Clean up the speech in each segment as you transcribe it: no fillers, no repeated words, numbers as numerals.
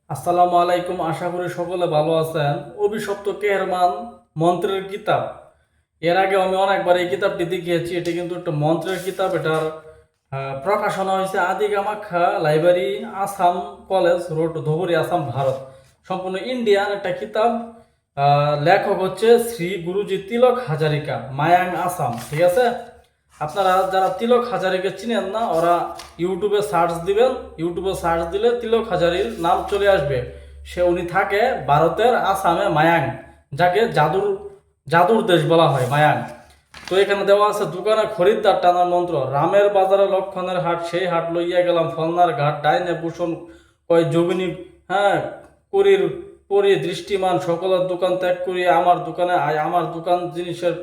আসসালামু আলাইকুম, আশা করি সকলে ভালো আছেন। অভিশপ্ত কেহরমান মন্ত্রের কিতাব। এর আগে আমি অনেকবার এই কিতাবটি দেখিয়েছি। এটি কিন্তু একটা মন্ত্রের কিতাব। এটার প্রকাশনা হয়েছে Adi Kamakhya library, Assam college road, Dhubri, Assam, Bharat. সম্পূর্ণ ইন্ডিয়ান একটা কিতাব। লেখক হচ্ছে শ্রী গুরুজি তিলক হাজারিকা, মায়াং, আসাম। ঠিক আছে, আপনারা যারা তিলক হাজারিকে চিনেন না, ওরা ইউটিউবে সার্চ দিবেন। ইউটিউবে সার্চ দিলে তিলক হাজারির নাম চলে আসবে। উনি থাকে ভারতের আসামে, মায়াং, যাকে জাদুর জাদুর দেশ বলা হয়, মায়াং। তো এখানে দেওয়া আছে দোকানে খরিদ্দার টানার মন্ত্র। রামের বাজারে লক্ষণের হাট, সেই হাট লইয়া গেলাম ফলনার ঘাট, ডাইনে ভূষণ কয় যোগিনী, হ্যাঁ, করির পরি দৃষ্টিমান, সকলের দোকান ত্যাগ করিয়া আমার দোকানে আয়, আমার দোকান জিনিসের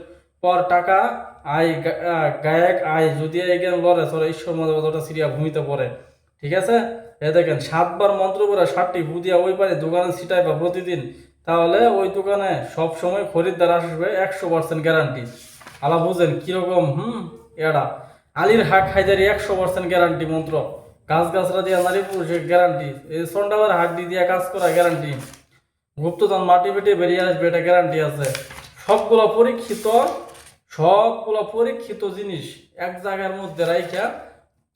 পর টাকা আয়, গায়ক আয়, যদি এগেন লড়ে সরে ঈশ্বর মধ্যে কতটা সিরিয়া ভূমিতে পড়ে। ঠিক আছে, এ দেখেন 7বার মন্ত্র করে 7টি ভূ দিয়া ওই পারে দোকানে ছিটাই বা প্রতিদিন, তাহলে ওই দোকানে সব সময় খরিদ্দার আসবে, 100% গ্যারান্টি। আলা বুঝেন কিরকম। এরা আলীর হাক হাজারি 100% গ্যারান্টি মন্ত্র। গাছ গাছরা দিয়া নারী পুরুষের গ্যারান্টি। এই সন্ডাবার হাড্ডি দিয়া কাজ করা গ্যারান্টি। গুপ্তধন মাটি পেটে বেরিয়ে আসবে, এটা গ্যারান্টি আছে। সবগুলো পরীক্ষিত, সবগুলো পরীক্ষিত জিনিস এক জায়গার মধ্যে রাইখা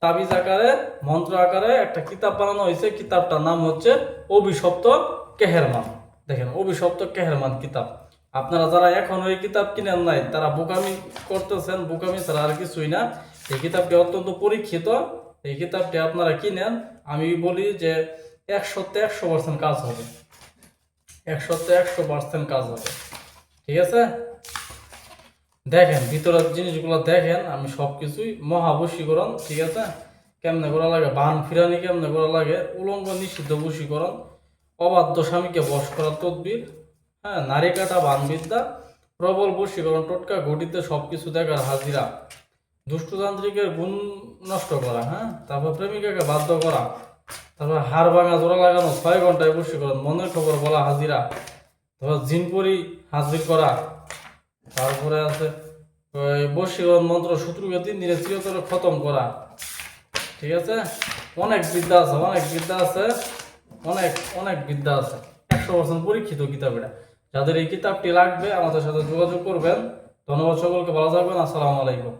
তাবিজ আকারে, মন্ত্র আকারে একটা কিতাব বানানো হয়েছে। কিতাবটার নাম হচ্ছে অভিশপ্ত কেহেরমান। দেখেন, অভিশপ্ত কেহেরমান কিতাব। আপনারা যারা এখন ওই কিতাব কিনেন নাই, তারা বোকামি করতেছেন। বোকামি ছাড়া আর কিছুই না। এই কিতাবটি অত্যন্ত পরীক্ষিত। এই কিতাবটি আপনারা কিনেন। আমি বলি যে 100% কাজ হবে। 100% কাজ হবে। ঠিক আছে, দেখেন ভিতরের জিনিসগুলো দেখেন। আমি সব কিছুই মহাবশীকরণ। ঠিক আছে, কেমনে করা লাগে, বান ফিরানি কেমনে করা লাগে, উলঙ্গ নিষিদ্ধ বশীকরণ, অবাধ্য স্বামীকে বশ করা তদবির, হ্যাঁ, নারী কাটা বানবিদ্যা, প্রবল বশীকরণ টোটকা, ঘটিতে সবকিছু দেখার হাজিরা, দুষ্টতান্ত্রিকের গুণ নষ্ট করা, হ্যাঁ, তারপর প্রেমিকাকে বাধ্য করা, তারপর হাড় ভাঙা জোড়া লাগানো, 6 ঘন্টায় বশীকরণ, মনের খবর বলা হাজিরা, তারপর জিনপরি হাজির করা। তারপরে আছে বশীকরণ মন্ত্র, শত্রুকে 3 দিনে চিরতরে খতম করা। ঠিক আছে, অনেক বিদ্যা আছে, অনেক বিদ্যা আছে, অনেক অনেক বিদ্যা আছে। 100% পরীক্ষিত কিতাব এটা। যাদের এই কিতাবটি লাগবে আমাদের সাথে যোগাযোগ করবেন। ধন্যবাদ সকলকে, ভালো থাকবেন। আসসালামু আলাইকুম।